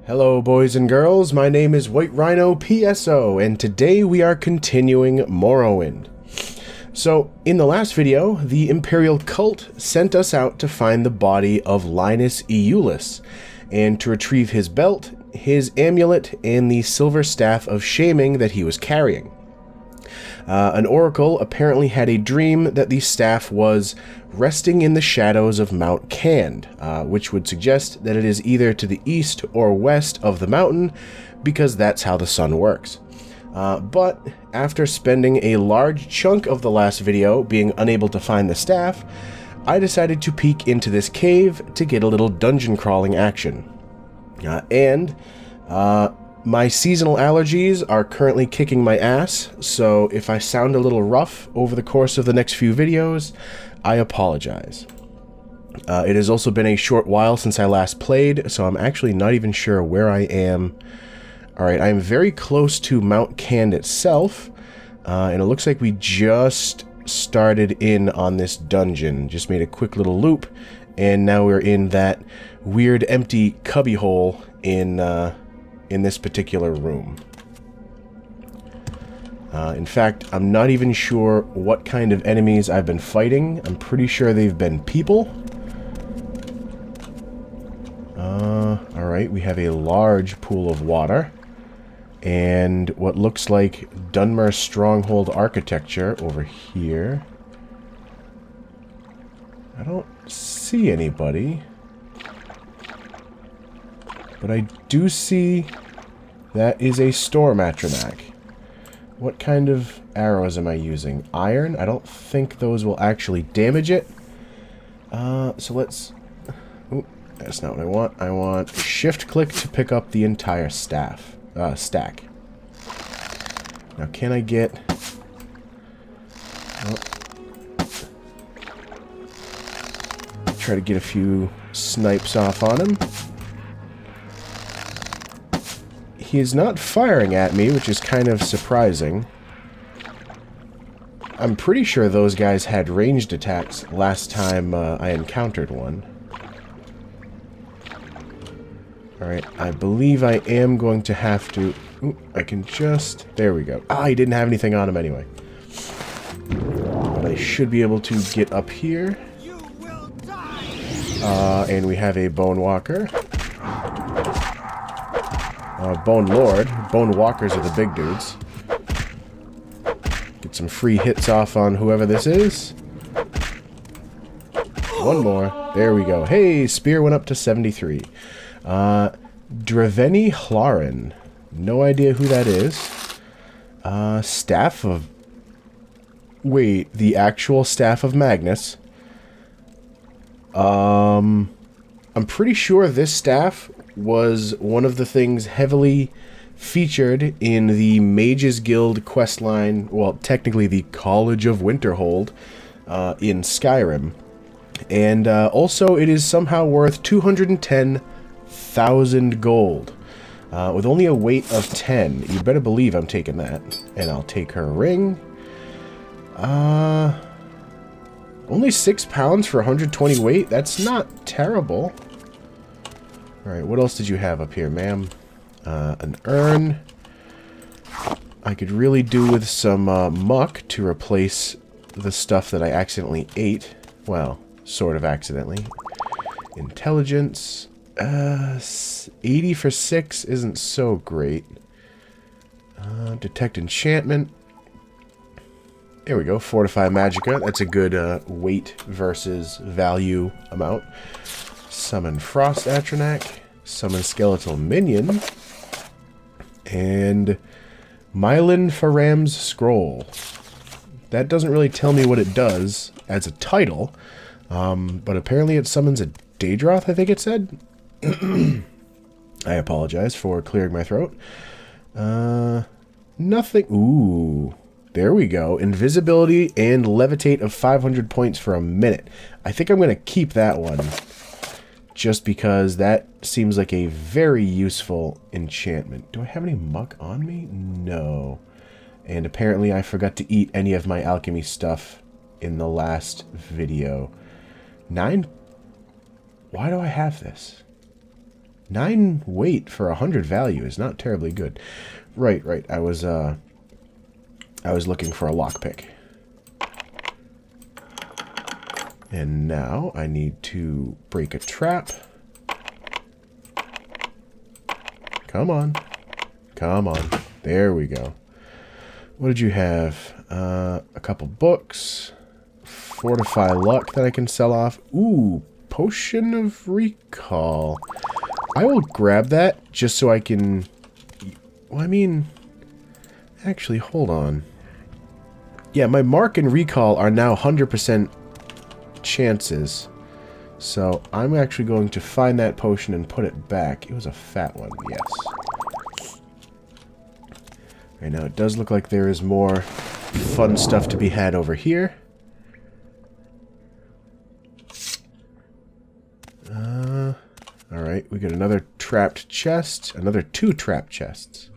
Hello boys and girls, my name is White Rhino PSO, and today we are continuing Morrowind. So, in the last video, the Imperial cult sent us out to find the body of Linus Iulis, and to retrieve his belt, his amulet, and the silver staff of shaming that he was carrying. An oracle apparently had a dream that the staff was resting in the shadows of Mount Cand, which would suggest that it is either to the east or west of the mountain, because that's how the sun works. But after spending a large chunk of the last video being unable to find the staff, I decided to peek into this cave to get a little dungeon crawling action. My seasonal allergies are currently kicking my ass, so if I sound a little rough over the course of the next few videos, I apologize. It has also been a short while since I last played, so I'm actually not even sure where I am. Alright, I am very close to Mount Cand itself, and it looks like we just started in on this dungeon. Just made a quick little loop, and now we're in that weird empty cubbyhole in this particular room. In fact, I'm not even sure what kind of enemies I've been fighting. I'm pretty sure they've been people. Alright, we have a large pool of water. And what looks like Dunmer stronghold architecture over here. I don't see anybody. But I do see that is a storm atronach. What kind of arrows am I using? Iron? I don't think those will actually damage it. So let's... Ooh, that's not what I want. I want shift click to pick up the entire stack. Now can I get... Oh. Try to get a few snipes off on him. He is not firing at me, which is kind of surprising. I'm pretty sure those guys had ranged attacks last time I encountered one. Alright, I believe I am going to have to... Ooh, I can just... There we go. Ah, he didn't have anything on him anyway. But I should be able to get up here. And we have a Bone Walker. Bone Lord. Bone Walkers are the big dudes. Get some free hits off on whoever this is. One more. There we go. Hey, spear went up to 73. Draveni Hlarin. No idea who that is. Staff of... Wait, the actual Staff of Magnus. I'm pretty sure this staff was one of the things heavily featured in the Mages Guild questline, well, technically the College of Winterhold, in Skyrim. And also it is somehow worth 210,000 gold. With only a weight of 10. You better believe I'm taking that. And I'll take her ring. Only 6 pounds for 120 weight? That's not terrible. Alright, what else did you have up here, ma'am? An urn. I could really do with some muck to replace the stuff that I accidentally ate. Well, sort of accidentally. Intelligence. 80 for 6 isn't so great. Detect enchantment. There we go, Fortify Magicka. That's a good weight versus value amount. Summon Frost Atronach. Summon Skeletal Minion. And Myelin Faram's Scroll. That doesn't really tell me what it does as a title, but apparently it summons a Daedroth, I think it said. I apologize for clearing my throat. Nothing. Ooh. There we go. Invisibility and levitate of 500 points for a minute. I think I'm going to keep that one. Just because that seems like a very useful enchantment. Do I have any muck on me? No. And apparently I forgot to eat any of my alchemy stuff in the last video. 9? Why do I have this? 9 weight for 100 value is not terribly good. Right. I was looking for a lockpick. And now I need to break a trap. Come on. Come on. There we go. What did you have? A couple books. Fortify luck that I can sell off. Ooh, potion of recall. I will grab that just so I can... Well, I mean... Actually, hold on. Yeah, my mark and recall are now 100% chances. So I'm actually going to find that potion and put it back. It was a fat one, yes. Right now, it does look like there is more fun stuff to be had over here. Alright, we got another trapped chest. Another 2 trapped chests.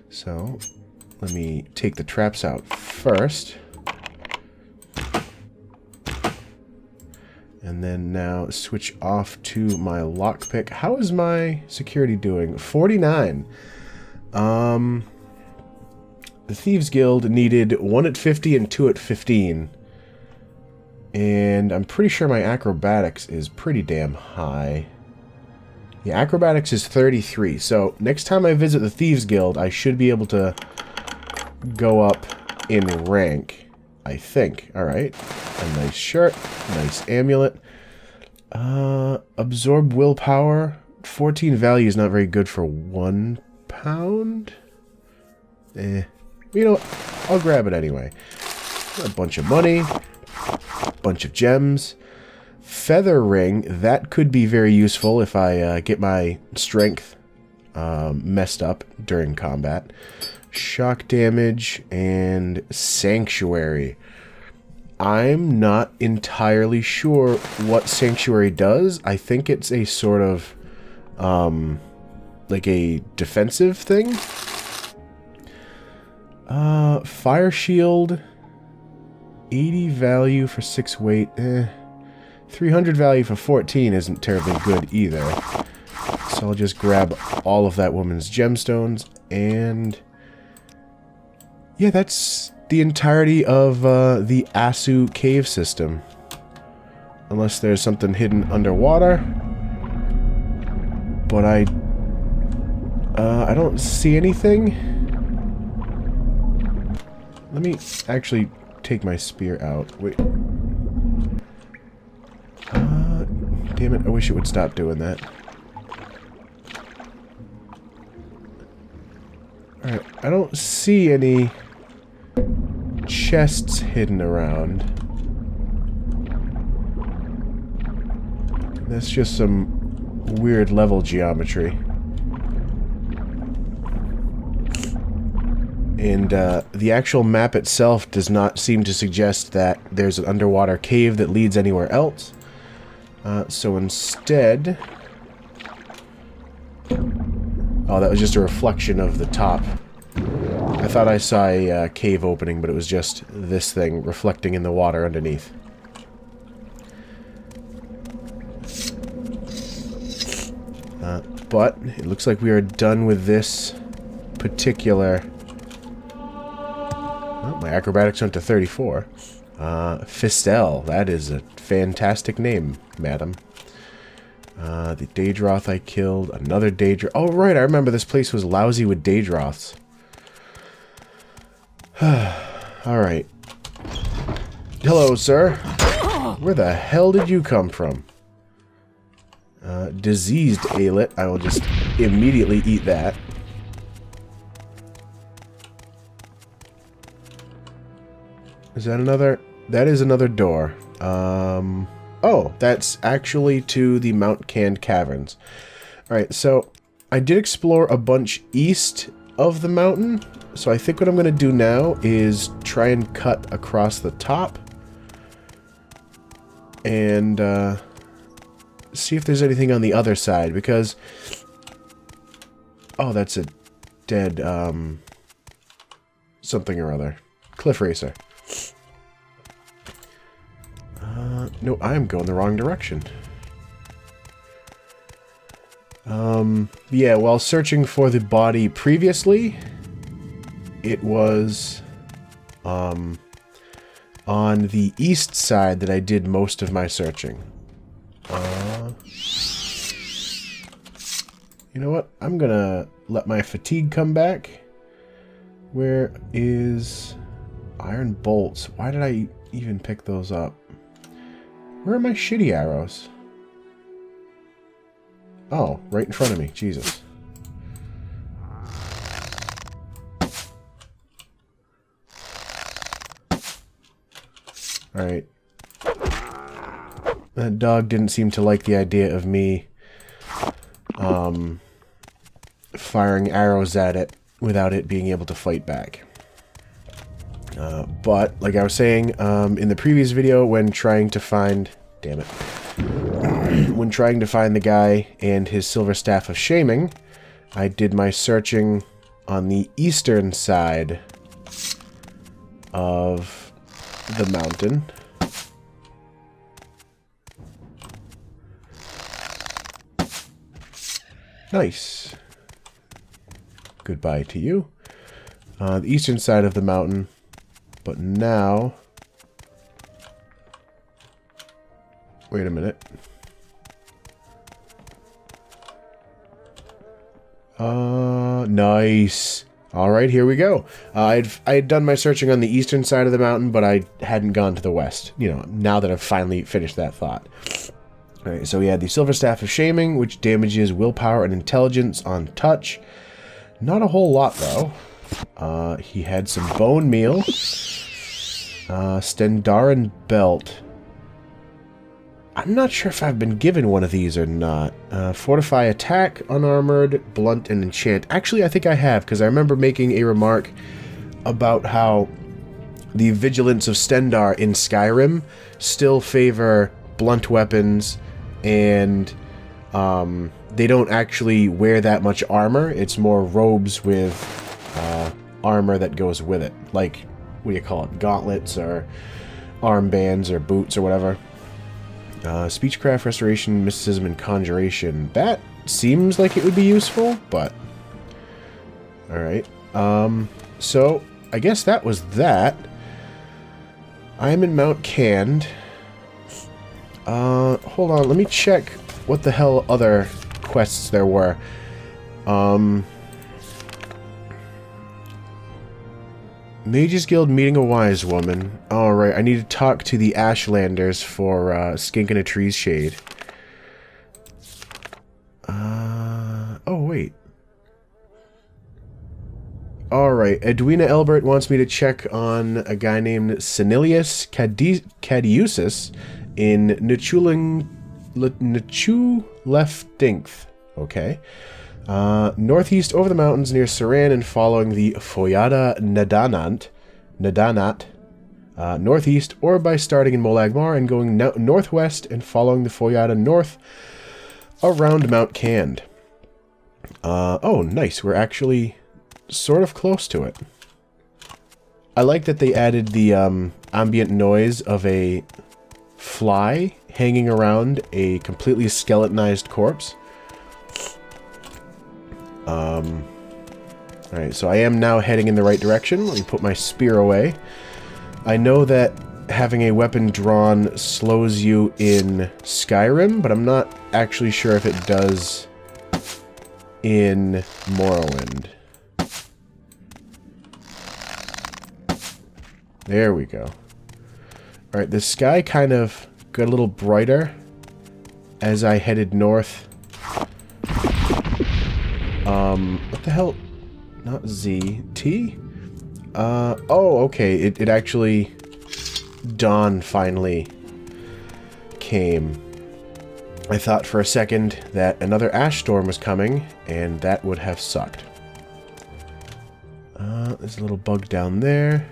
So, let me take the traps out first. And then now switch off to my lockpick. How is my security doing? 49. The Thieves Guild needed 1 at 50 and 2 at 15. And I'm pretty sure my acrobatics is pretty damn high. Yeah, acrobatics is 33. So next time I visit the Thieves Guild, I should be able to go up in rank. I think. Alright. A nice shirt. Nice amulet. Absorb willpower. 14 value is not very good for 1 pound. You know what? I'll grab it anyway. A bunch of money. Bunch of gems. Feather ring. That could be very useful if I get my strength messed up during combat. Shock damage and sanctuary. I'm not entirely sure what sanctuary does. I think it's a sort of like a defensive thing. Fire shield. 80 value for 6 weight. 300 value for 14 isn't terribly good either. So I'll just grab all of that woman's gemstones and... Yeah, that's the entirety of the Asu cave system. Unless there's something hidden underwater. But I don't see anything. Let me actually take my spear out. Wait. Damn it, I wish it would stop doing that. Alright, I don't see any chests hidden around. That's just some weird level geometry. And the actual map itself does not seem to suggest that there's an underwater cave that leads anywhere else. So instead... Oh, that was just a reflection of the top. I thought I saw a cave opening, but it was just this thing reflecting in the water underneath. But it looks like we are done with this particular... Oh, my acrobatics went to 34. Fistel, that is a fantastic name, madam. The Daedroth I killed. Another Daedroth. Oh, right, I remember this place was lousy with Daedroths. Alright. Hello, sir. Where the hell did you come from? Diseased Alet. I will just immediately eat that. Is that another? That is another door. Oh, that's actually to the Mount Canned Caverns. Alright, so I did explore a bunch east of the mountain. So I think what I'm going to do now is try and cut across the top. And see if there's anything on the other side. Because... Oh, that's a dead something or other. Cliff Racer. No, I'm going the wrong direction. Yeah, while searching for the body previously, it was on the east side that I did most of my searching. You know what? I'm gonna let my fatigue come back. Where is iron bolts? Why did I even pick those up? Where are my shitty arrows? Oh, right in front of me. Jesus. Alright. That dog didn't seem to like the idea of me firing arrows at it without it being able to fight back. But, like I was saying in the previous video, when trying to find... Damn it. When trying to find the guy and his silver staff of shaming, I did my searching on the eastern side of the mountain. Nice. Goodbye to you. The eastern side of the mountain. But now... Wait a minute. Nice. Alright, here we go. I had done my searching on the eastern side of the mountain, but I hadn't gone to the west. You know, now that I've finally finished that thought. Alright, so we had the Silver Staff of Shaming, which damages willpower and intelligence on touch. Not a whole lot, though. He had some bone meal. Stendarin belt. I'm not sure if I've been given one of these or not. Fortify attack, unarmored, blunt, and enchant. Actually, I think I have, because I remember making a remark about how the vigilance of Stendar in Skyrim still favor blunt weapons, and they don't actually wear that much armor. It's more robes with armor that goes with it. Like, what do you call it? Gauntlets, or armbands, or boots, or whatever. Speechcraft, Restoration, Mysticism, and Conjuration. That seems like it would be useful, but... Alright. So, I guess that was that. I'm in Mount Cand. Hold on, let me check what the hell other quests there were. Mage's Guild meeting a wise woman. Alright, I need to talk to the Ashlanders for Skink in a Tree's Shade. Oh, wait. Alright, Edwina Elbert wants me to check on a guy named Senilius Cadiusis in Nichuleftinth. Okay. Northeast over the mountains near Saran and following the Foyada Nadanat. Northeast, or by starting in Molagmar and going northwest and following the Foyada north around Mount Cand. Oh, nice. We're actually sort of close to it. I like that they added the ambient noise of a fly hanging around a completely skeletonized corpse. Alright, so I am now heading in the right direction. Let me put my spear away. I know that having a weapon drawn slows you in Skyrim, but I'm not actually sure if it does in Morrowind. There we go. Alright, the sky kind of got a little brighter as I headed north. What the hell? Not Z. T? Oh, okay. It actually... Dawn finally came. I thought for a second that another ash storm was coming, and that would have sucked. There's a little bug down there.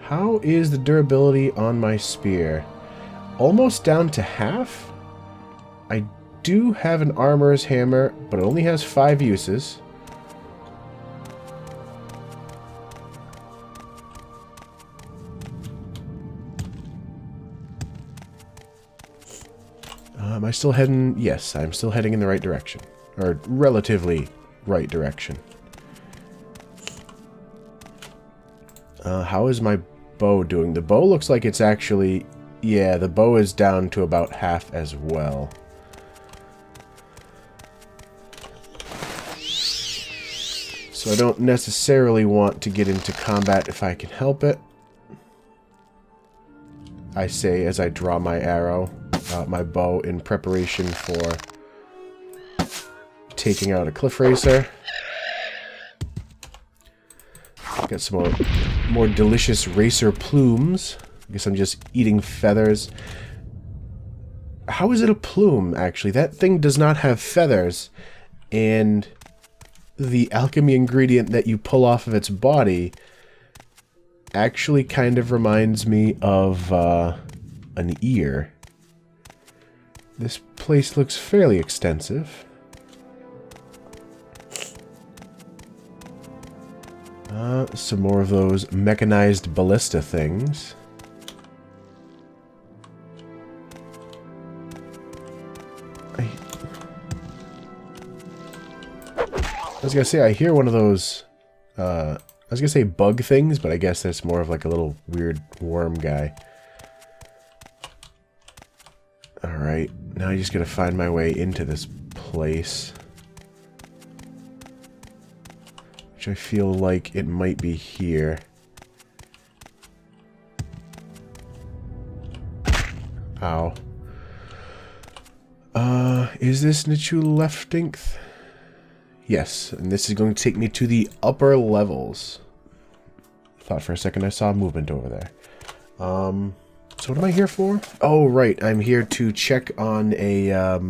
How is the durability on my spear? Almost down to half? I do have an armorer's hammer, but it only has 5 uses. Am I still heading? Yes, I'm still heading in the right direction. Or relatively right direction. How is my bow doing? The bow looks like it's actually... Yeah, the bow is down to about half as well. So I don't necessarily want to get into combat if I can help it. I say as I draw my arrow, my bow in preparation for taking out a cliff racer. Got some more delicious racer plumes. I guess I'm just eating feathers. How is it a plume, actually? That thing does not have feathers. And the alchemy ingredient that you pull off of its body actually kind of reminds me of an ear. This place looks fairly extensive. Some more of those mechanized ballista things. I was gonna say, I hear one of those, I was gonna say bug things, but I guess that's more of like a little weird worm guy. Alright, now I just gotta find my way into this place. Which I feel like it might be here. Ow. Is this Nichu Leftinth? Yes, and this is going to take me to the upper levels. Thought for a second I saw movement over there. So what am I here for? Oh, right, I'm here to check on a,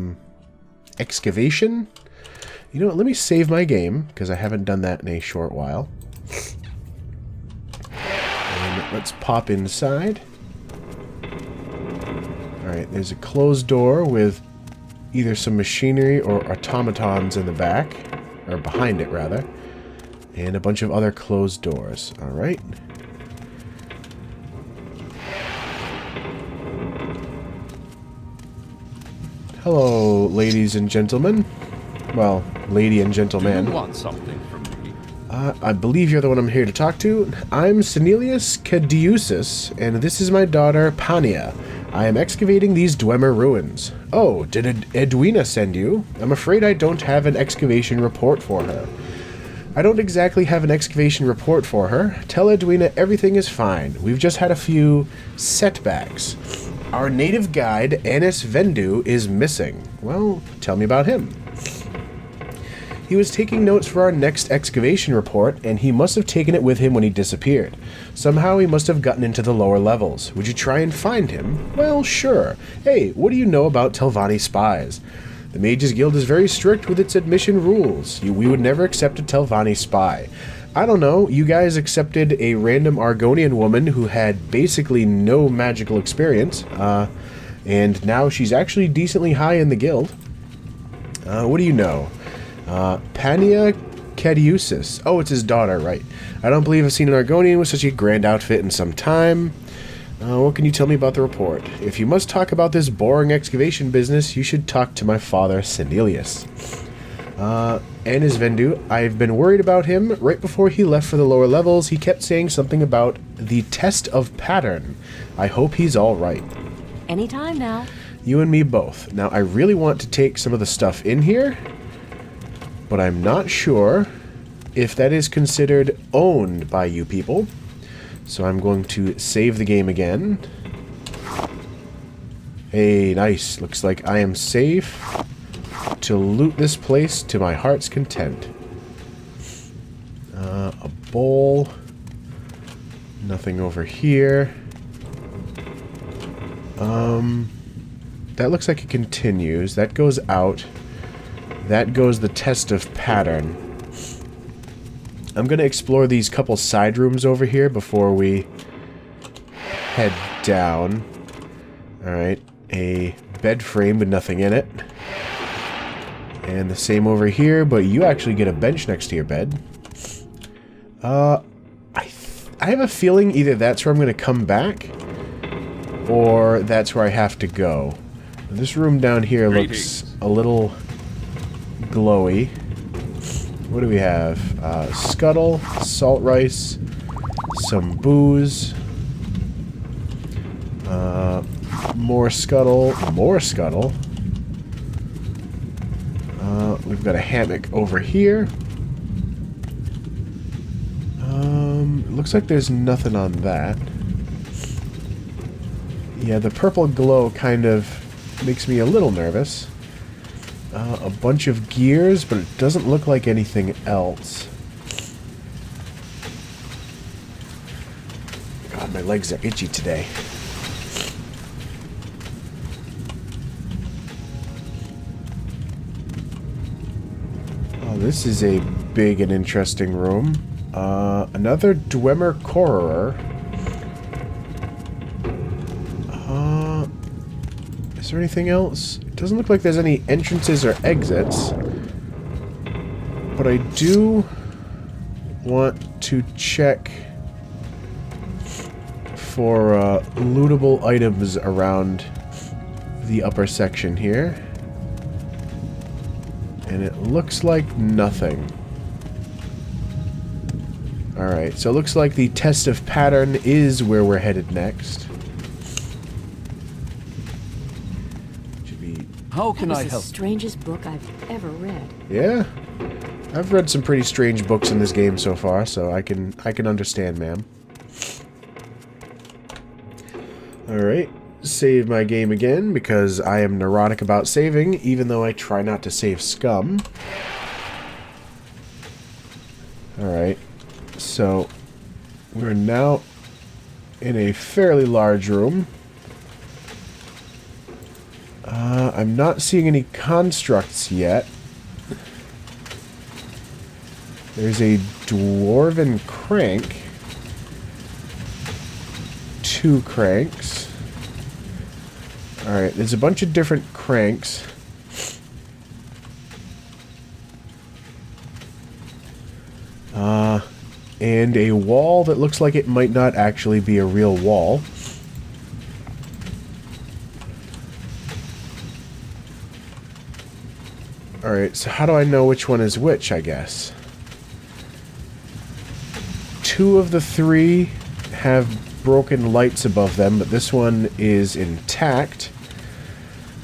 excavation. You know what, let me save my game, because I haven't done that in a short while. And let's pop inside. Alright, there's a closed door with either some machinery or automatons in the back. Or behind it, rather. And a bunch of other closed doors. Alright. Hello, ladies and gentlemen. Well, lady and gentleman. Do you want something from me? I believe you're the one I'm here to talk to. I'm Senelius Cadiusis, and this is my daughter, Pania. I am excavating these Dwemer ruins. Oh, did Edwina send you? I'm afraid I don't have an excavation report for her. I don't exactly have an excavation report for her. Tell Edwina everything is fine. We've just had a few setbacks. Our native guide, Anis Vendu, is missing. Well, tell me about him. He was taking notes for our next excavation report, and he must have taken it with him when he disappeared. Somehow he must have gotten into the lower levels. Would you try and find him? Well, sure. Hey, what do you know about Telvanni spies? The Mages Guild is very strict with its admission rules. We would never accept a Telvanni spy. I don't know, you guys accepted a random Argonian woman who had basically no magical experience, and now she's actually decently high in the guild. What do you know? Pania Cadiusis. Oh, it's his daughter, right. I don't believe I've seen an Argonian with such a grand outfit in some time. What can you tell me about the report? If you must talk about this boring excavation business, you should talk to my father, Senelius. Anis Vendu, I've been worried about him. Right before he left for the lower levels, he kept saying something about the test of pattern. I hope he's alright. Anytime now. You and me both. Now, I really want to take some of the stuff in here, but I'm not sure if that is considered owned by you people. So I'm going to save the game again. Hey, nice. Looks like I am safe to loot this place to my heart's content. A bowl. Nothing over here. That looks like it continues. That goes out. That goes the test of pattern. I'm going to explore these couple side rooms over here before we head down. Alright, a bed frame with nothing in it. And the same over here, but you actually get a bench next to your bed. I have a feeling either that's where I'm going to come back, or that's where I have to go. This room down here looks a little glowy. What do we have? Scuttle, salt rice, some booze, more scuttle, more scuttle. We've got a hammock over here. It looks like there's nothing on that. Yeah, the purple glow kind of makes me a little nervous. A bunch of gears, but it doesn't look like anything else. God, my legs are itchy today. Oh, this is a big and interesting room. Another Dwemer Correr. Is there anything else? It doesn't look like there's any entrances or exits. But I do want to check for lootable items around the upper section here. And it looks like nothing. Alright, so it looks like the test of pattern is where we're headed next. How can I help? That was the strangest book I've ever read. Yeah, I've read some pretty strange books in this game so far, so I can understand, ma'am. Alright, save my game again, because I am neurotic about saving, even though I try not to save scum. Alright, so we're now in a fairly large room. I'm not seeing any constructs yet. There's a dwarven crank. 2 cranks. Alright, there's a bunch of different cranks. And a wall that looks like it might not actually be a real wall. Alright, so how do I know which one is which, I guess? 2 of the 3 have broken lights above them, but this one is intact.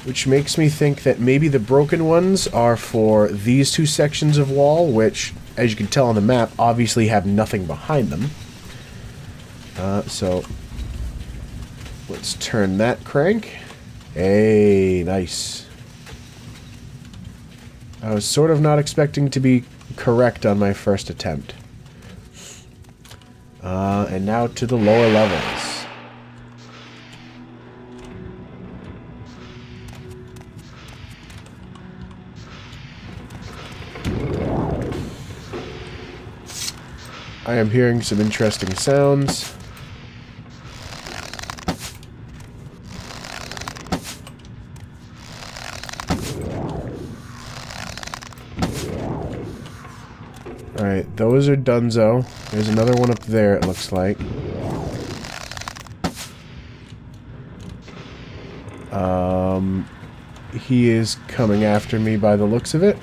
Which makes me think that maybe the broken ones are for these 2 sections of wall, which, as you can tell on the map, obviously have nothing behind them. So, let's turn that crank. Hey, nice. I was sort of not expecting to be correct on my first attempt. And now to the lower levels. I am hearing some interesting sounds. Alright, those are donezo. There's another one up there, it looks like. He is coming after me by the looks of it.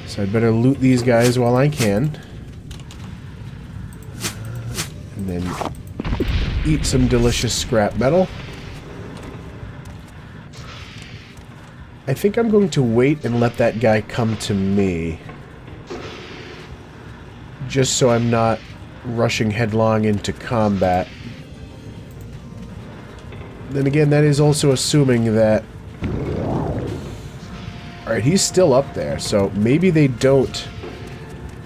So I better loot these guys while I can. And then eat some delicious scrap metal. I think I'm going to wait and let that guy come to me. Just so I'm not rushing headlong into combat. Then again, that is also assuming that... Alright, he's still up there, so maybe they don't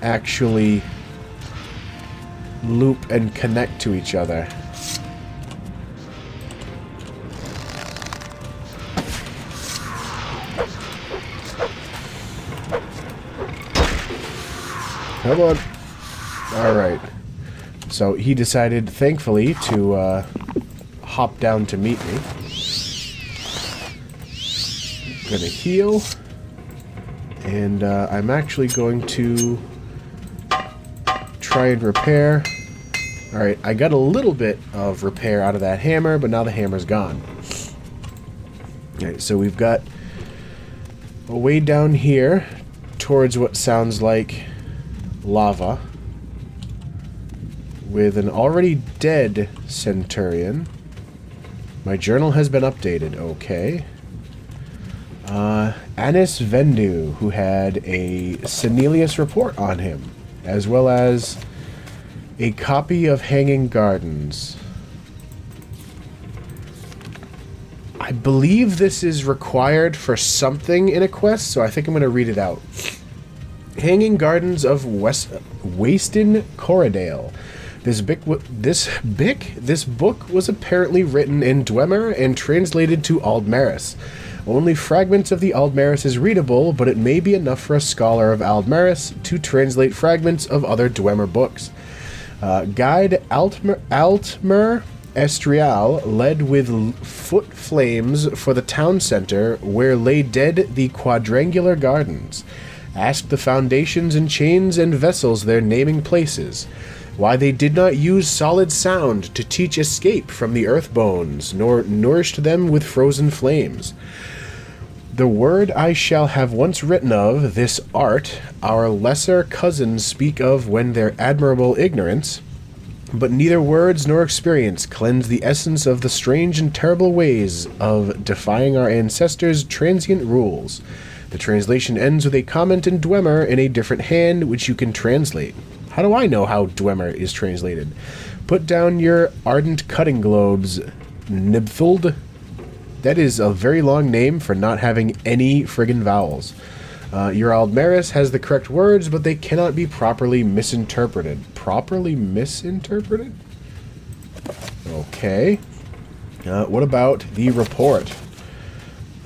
actually loop and connect to each other. Come on. Alright. So he decided, thankfully, to hop down to meet me. Gonna heal. And I'm actually going to try and repair. Alright, I got a little bit of repair out of that hammer, but now the hammer's gone. Alright, so we've got a way down here towards what sounds like lava with an already dead centurion. My journal has been updated. Okay. Anis Vendu, who had a Senelius report on him, as well as a copy of Hanging Gardens. I believe this is required for something in a quest, so I think I'm going to read it out. Hanging Gardens of Wastin Corridale. This book was apparently written in Dwemer and translated to Aldmeris. Only fragments of the Aldmeris is readable, but it may be enough for a scholar of Aldmeris to translate fragments of other Dwemer books. Guide Altmer Estrial led with foot flames for the town center, where lay dead the quadrangular gardens. Asked the foundations and chains and vessels their naming places. Why they did not use solid sound to teach escape from the earth bones, nor nourished them with frozen flames. The word I shall have once written of this art, our lesser cousins speak of when their admirable ignorance, but neither words nor experience cleanse the essence of the strange and terrible ways of defying our ancestors' transient rules. The translation ends with a comment in Dwemer in a different hand, which you can translate. How do I know how Dwemer is translated? Put down your ardent cutting globes, Nibthuld. That is a very long name for not having any friggin' vowels. Your Aldmeris has the correct words, but they cannot be properly misinterpreted. Properly misinterpreted? Okay. What about the report?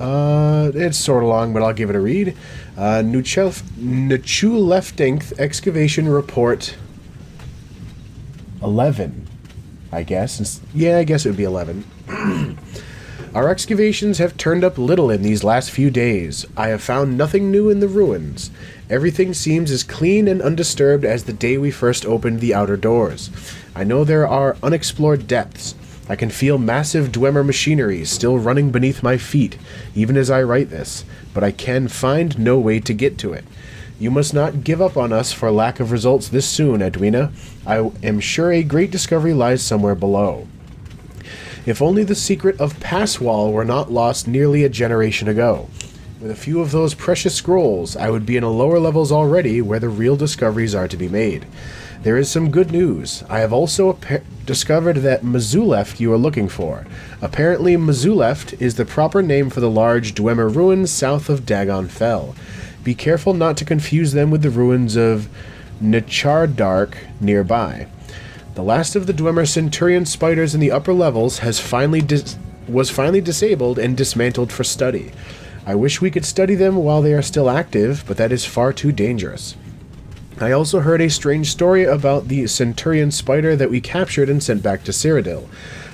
It's sort of long, but I'll give it a read. Nuchuleftength Excavation Report 11, I guess. Yeah, I guess it would be 11. Our excavations have turned up little in these last few days. I have found nothing new in the ruins. Everything seems as clean and undisturbed as the day we first opened the outer doors. I know there are unexplored depths. I can feel massive Dwemer machinery still running beneath my feet, even as I write this, but I can find no way to get to it. You must not give up on us for lack of results this soon, Edwina. I am sure a great discovery lies somewhere below. If only the secret of Passwall were not lost nearly a generation ago. With a few of those precious scrolls, I would be in the lower levels already where the real discoveries are to be made. There is some good news. I have also discovered that Mazuleft you are looking for. Apparently Mazuleft is the proper name for the large Dwemer ruins south of Dagon Fell. Be careful not to confuse them with the ruins of Nechardark nearby. The last of the Dwemer Centurion spiders in the upper levels was finally disabled and dismantled for study. I wish we could study them while they are still active, but that is far too dangerous. I also heard a strange story about the Centurion spider that we captured and sent back to Cyrodiil.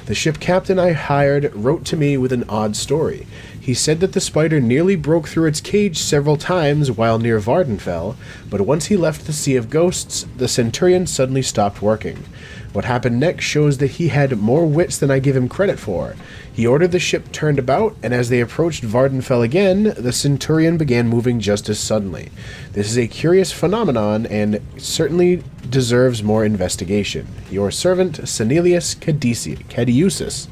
The ship captain I hired wrote to me with an odd story. He said that the spider nearly broke through its cage several times while near Vardenfell, but once he left the Sea of Ghosts, the Centurion suddenly stopped working. What happened next shows that he had more wits than I give him credit for. He ordered the ship turned about, and as they approached Vardenfell again, the Centurion began moving just as suddenly. This is a curious phenomenon, and certainly deserves more investigation. Your servant, Senelius Cadiusis.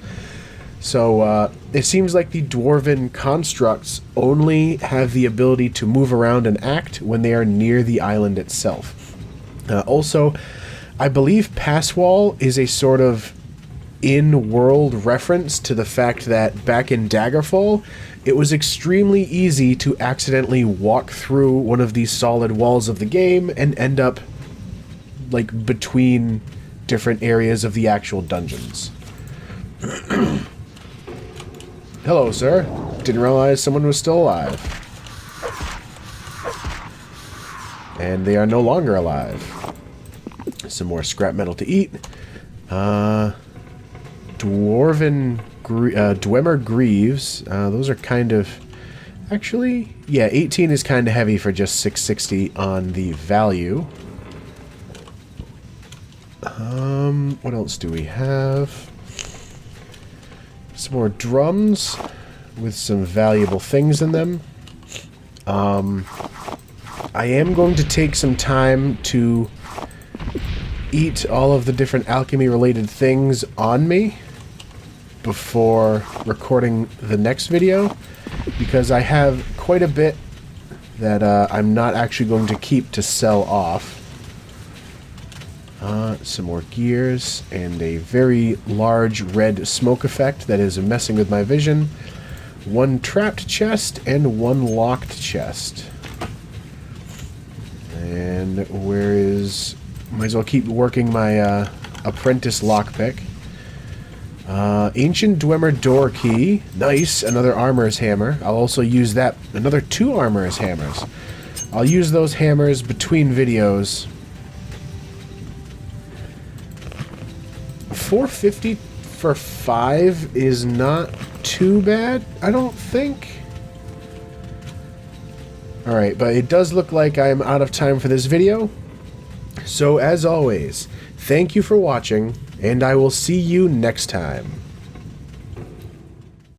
So, it seems like the dwarven constructs only have the ability to move around and act when they are near the island itself. Also, I believe Passwall is a sort of in-world reference to the fact that back in Daggerfall, it was extremely easy to accidentally walk through one of these solid walls of the game and end up, like, between different areas of the actual dungeons. Hello, sir. Didn't realize someone was still alive. And they are no longer alive. Some more scrap metal to eat. Dwemer Greaves. Those are kind of... Actually, yeah, 18 is kind of heavy for just 660 on the value. What else do we have? Some more drums. with some valuable things in them. I am going to take some time to eat all of the different alchemy-related things on me before recording the next video, because I have quite a bit that I'm not actually going to keep to sell off. Some more gears, and a very large red smoke effect that is messing with my vision. One trapped chest and one locked chest. And where is... Might as well keep working my apprentice lockpick. Ancient Dwemer door key. Nice, another armorer's hammer. I'll also use that, another 2 armorer's hammers. I'll use those hammers between videos. 450 for 5 is not too bad, I don't think. Alright, but it does look like I'm out of time for this video. So as always, thank you for watching, and I will see you next time.